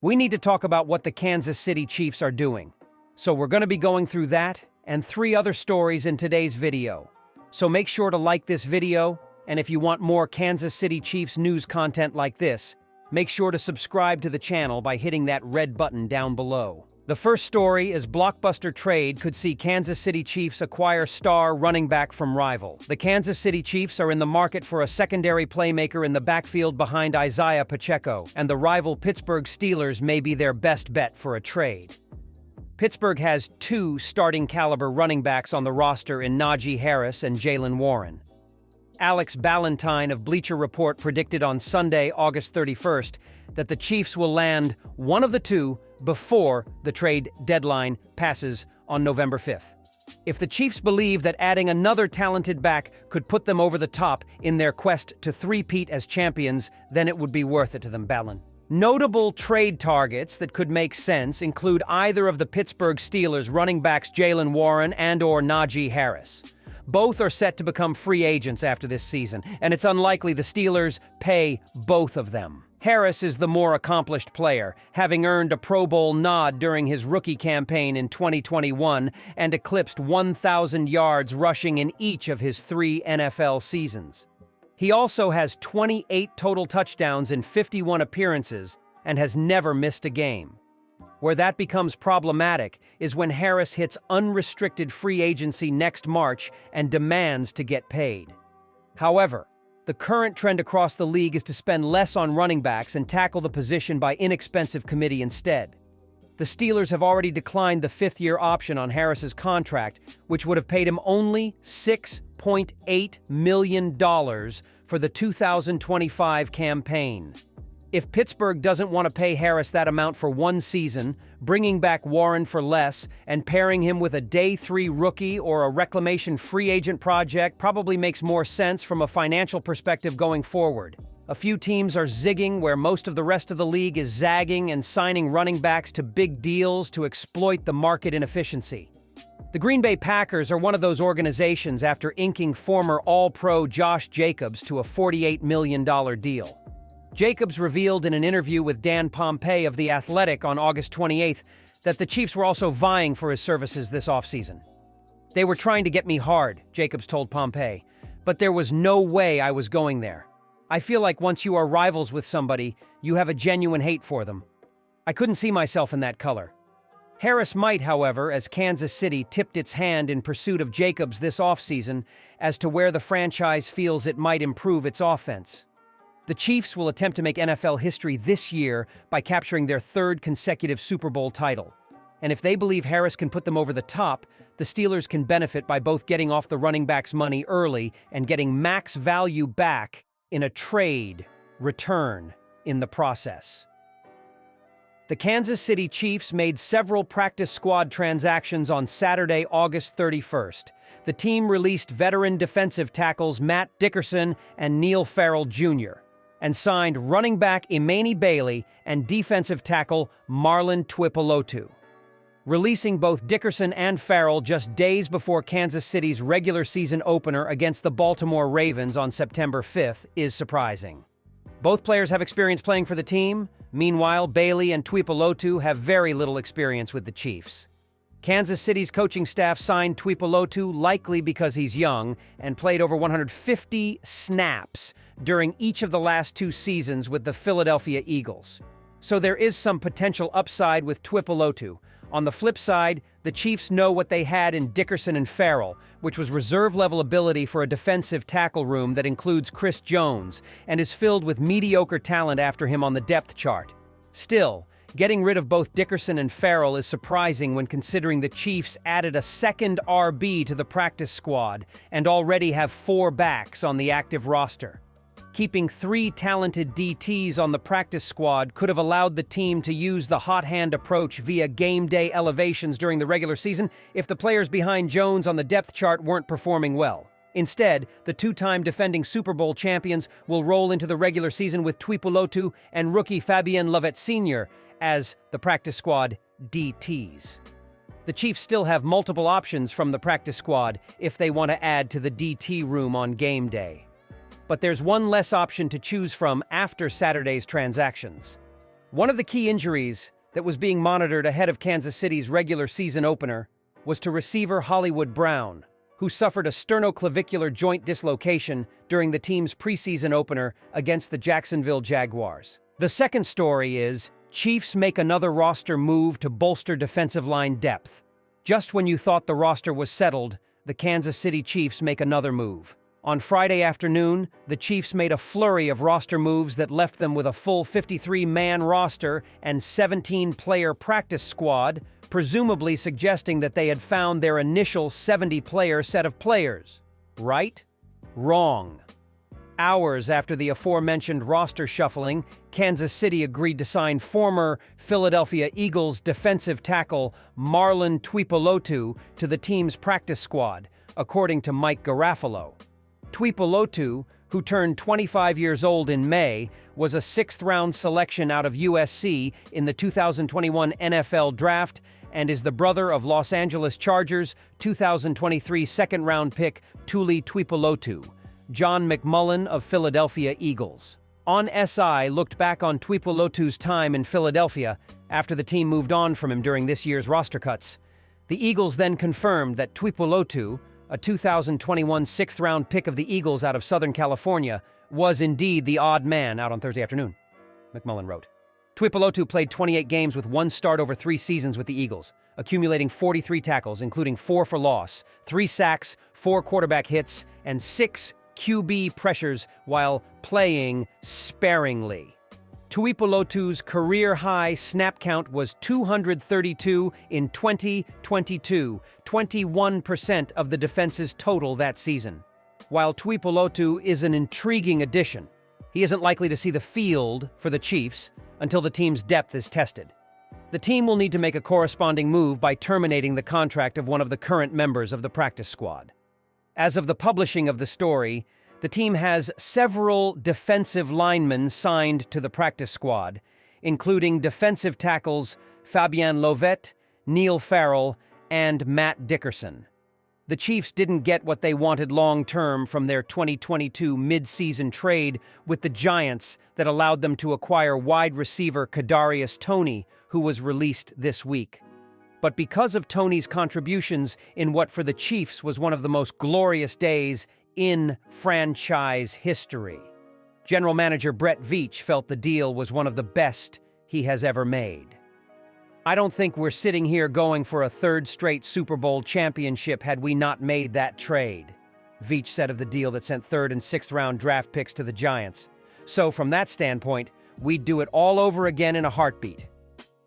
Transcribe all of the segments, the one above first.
We need to talk about what the Kansas City Chiefs are doing. So we're going to be going through that and 3 other stories in today's video. So make sure to like this video, and if you want more Kansas City Chiefs news content like this, make sure to subscribe to the channel by hitting that red button down below. The first story is blockbuster trade could see Kansas City Chiefs acquire star running back from rival. The Kansas City Chiefs are in the market for a secondary playmaker in the backfield behind Isaiah Pacheco, and the rival Pittsburgh Steelers may be their best bet for a trade. Pittsburgh has 2 starting-caliber running backs on the roster in Najee Harris and Jaylen Warren. Alex Ballantyne of Bleacher Report predicted on Sunday, August 31st, that the Chiefs will land one of the 2 before the trade deadline passes on November 5th. If the Chiefs believe that adding another talented back could put them over the top in their quest to three-peat as champions, then it would be worth it to them, Ballin. Notable trade targets that could make sense include either of the Pittsburgh Steelers running backs Jaylen Warren and/or Najee Harris. Both are set to become free agents after this season, and it's unlikely the Steelers pay both of them. Harris is the more accomplished player, having earned a Pro Bowl nod during his rookie campaign in 2021 and eclipsed 1,000 yards rushing in each of his 3 NFL seasons. He also has 28 total touchdowns in 51 appearances and has never missed a game. Where that becomes problematic is when Harris hits unrestricted free agency next March and demands to get paid. However, the current trend across the league is to spend less on running backs and tackle the position by inexpensive committee instead. The Steelers have already declined the 5th-year option on Harris's contract, which would have paid him only $6.8 million for the 2025 campaign. If Pittsburgh doesn't want to pay Harris that amount for 1 season, bringing back Warren for less and pairing him with a Day 3 rookie or a reclamation free agent project probably makes more sense from a financial perspective going forward. A few teams are zigging where most of the rest of the league is zagging and signing running backs to big deals to exploit the market inefficiency. The Green Bay Packers are one of those organizations after inking former All-Pro Josh Jacobs to a $48 million deal. Jacobs revealed in an interview with Dan Pompei of The Athletic on August 28th that the Chiefs were also vying for his services this offseason. "They were trying to get me hard," Jacobs told Pompei, "but there was no way I was going there. I feel like once you are rivals with somebody, you have a genuine hate for them. I couldn't see myself in that color." Harris might, however, as Kansas City tipped its hand in pursuit of Jacobs this offseason as to where the franchise feels it might improve its offense. The Chiefs will attempt to make NFL history this year by capturing their 3rd consecutive Super Bowl title. And if they believe Harris can put them over the top, the Steelers can benefit by both getting off the running back's money early and getting max value back in a trade return in the process. The Kansas City Chiefs made several practice squad transactions on Saturday, August 31st. The team released veteran defensive tackles Matt Dickerson and Neil Farrell Jr., and signed running back Imani Bailey and defensive tackle Marlon Tuipulotu. Releasing both Dickerson and Farrell just days before Kansas City's regular season opener against the Baltimore Ravens on September 5th is surprising. Both players have experience playing for the team. Meanwhile, Bailey and Tuipulotu have very little experience with the Chiefs. Kansas City's coaching staff signed Tuipulotu likely because he's young and played over 150 snaps during each of the last 2 seasons with the Philadelphia Eagles. So there is some potential upside with Tuipulotu. On the flip side, the Chiefs know what they had in Dickerson and Farrell, which was reserve-level ability for a defensive tackle room that includes Chris Jones and is filled with mediocre talent after him on the depth chart. Still, getting rid of both Dickerson and Farrell is surprising when considering the Chiefs added a 2nd RB to the practice squad and already have 4 backs on the active roster. Keeping 3 talented DTs on the practice squad could have allowed the team to use the hot hand approach via game day elevations during the regular season if the players behind Jones on the depth chart weren't performing well. Instead, the 2-time defending Super Bowl champions will roll into the regular season with Tuipulotu and rookie Fabien Lovett Sr. as the practice squad DTs. The Chiefs still have multiple options from the practice squad if they want to add to the DT room on game day. But there's one less option to choose from after Saturday's transactions. One of the key injuries that was being monitored ahead of Kansas City's regular season opener was to receiver Hollywood Brown, who suffered a sternoclavicular joint dislocation during the team's preseason opener against the Jacksonville Jaguars. The second story is, Chiefs make another roster move to bolster defensive line depth. Just when you thought the roster was settled, the Kansas City Chiefs make another move. On Friday afternoon, the Chiefs made a flurry of roster moves that left them with a full 53-man roster and 17-player practice squad, presumably suggesting that they had found their initial 70-player set of players. Right? Wrong. Hours after the aforementioned roster shuffling, Kansas City agreed to sign former Philadelphia Eagles defensive tackle Marlon Tuipulotu to the team's practice squad, according to Mike Garafolo. Tuipulotu, who turned 25 years old in May, was a sixth-round selection out of USC in the 2021 NFL Draft and is the brother of Los Angeles Chargers 2023 second-round pick Tuli Tuipulotu. John McMullen of Philadelphia Eagles. On SI looked back on Tuipulotu's time in Philadelphia after the team moved on from him during this year's roster cuts. The Eagles then confirmed that Tuipulotu, a 2021 sixth-round pick of the Eagles out of Southern California, was indeed the odd man out on Thursday afternoon, McMullen wrote. Tuipulotu played 28 games with one start over 3 seasons with the Eagles, accumulating 43 tackles, including 4 for loss, 3 sacks, 4 quarterback hits, and 6 QB pressures while playing sparingly. Tuipulotu's career-high snap count was 232 in 2022, 21% of the defense's total that season. While Tuipulotu is an intriguing addition, he isn't likely to see the field for the Chiefs until the team's depth is tested. The team will need to make a corresponding move by terminating the contract of one of the current members of the practice squad. As of the publishing of the story, the team has several defensive linemen signed to the practice squad, including defensive tackles Fabien Lovett, Neil Farrell, and Matt Dickerson. The Chiefs didn't get what they wanted long-term from their 2022 mid-season trade with the Giants that allowed them to acquire wide receiver Kadarius Toney, who was released this week. But because of Toney's contributions in what for the Chiefs was one of the most glorious days in franchise history, General Manager Brett Veach felt the deal was one of the best he has ever made. I don't think we're sitting here going for a third straight Super Bowl championship had we not made that trade, Veach said of the deal that sent 3rd and 6th round draft picks to the Giants. So from that standpoint, we'd do it all over again in a heartbeat.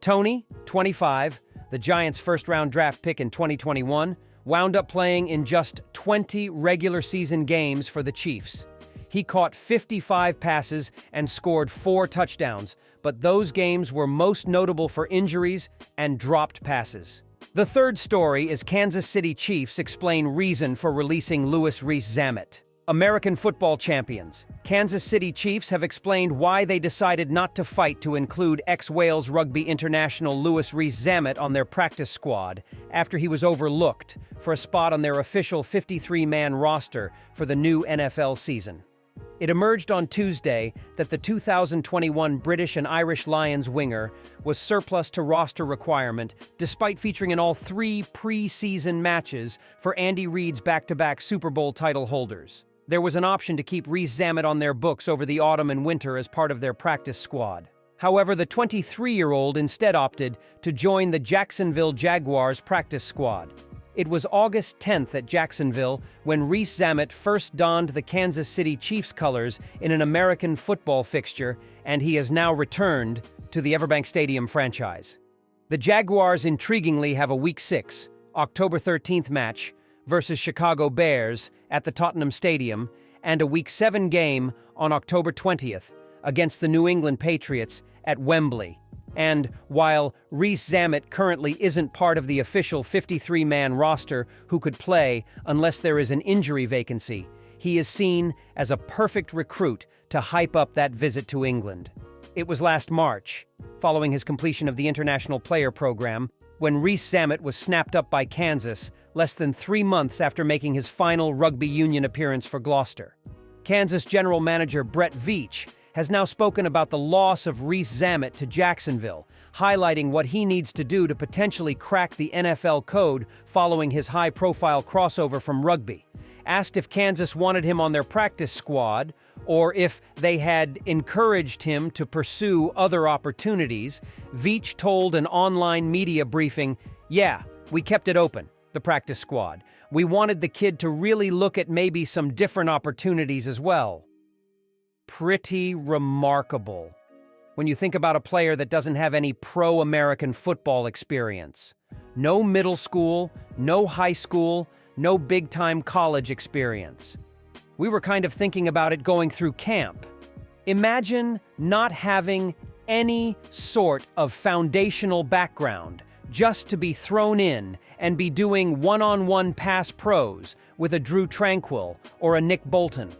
Toney, 25, the Giants' first-round draft pick in 2021, wound up playing in just 20 regular season games for the Chiefs. He caught 55 passes and scored 4 touchdowns, but those games were most notable for injuries and dropped passes. The third story is Kansas City Chiefs explain reason for releasing Louis Rees-Zammit. American football champions, Kansas City Chiefs have explained why they decided not to fight to include ex-Wales rugby international Louis Rees-Zammit on their practice squad after he was overlooked for a spot on their official 53-man roster for the new NFL season. It emerged on Tuesday that the 2021 British and Irish Lions winger was surplus to roster requirement despite featuring in all 3 pre-season matches for Andy Reid's back-to-back Super Bowl title holders. There was an option to keep Rees-Zammit on their books over the autumn and winter as part of their practice squad. However, the 23-year-old instead opted to join the Jacksonville Jaguars practice squad. It was August 10th at Jacksonville when Rees-Zammit first donned the Kansas City Chiefs colors in an American football fixture, and he has now returned to the Everbank Stadium franchise. The Jaguars intriguingly have a Week 6, October 13th match versus Chicago Bears at the Tottenham Stadium and a Week 7 game on October 20th against the New England Patriots at Wembley. And while Rees-Zammit currently isn't part of the official 53-man roster who could play unless there is an injury vacancy, he is seen as a perfect recruit to hype up that visit to England. It was last March, following his completion of the International Player Program, when Rees-Zammit was snapped up by Kansas less than 3 months after making his final rugby union appearance for Gloucester. Kansas general manager Brett Veach has now spoken about the loss of Reese Zammit to Jacksonville, highlighting what he needs to do to potentially crack the NFL code following his high-profile crossover from rugby. Asked if Kansas wanted him on their practice squad, or if they had encouraged him to pursue other opportunities, Veach told an online media briefing, "Yeah, we kept it open, the practice squad. We wanted the kid to really look at maybe some different opportunities as well." Pretty remarkable when you think about a player that doesn't have any pro-American football experience. No middle school, no high school, no big-time college experience. We were kind of thinking about it going through camp. Imagine not having any sort of foundational background, just to be thrown in and be doing one-on-one pass pros with a Drew Tranquill or a Nick Bolton.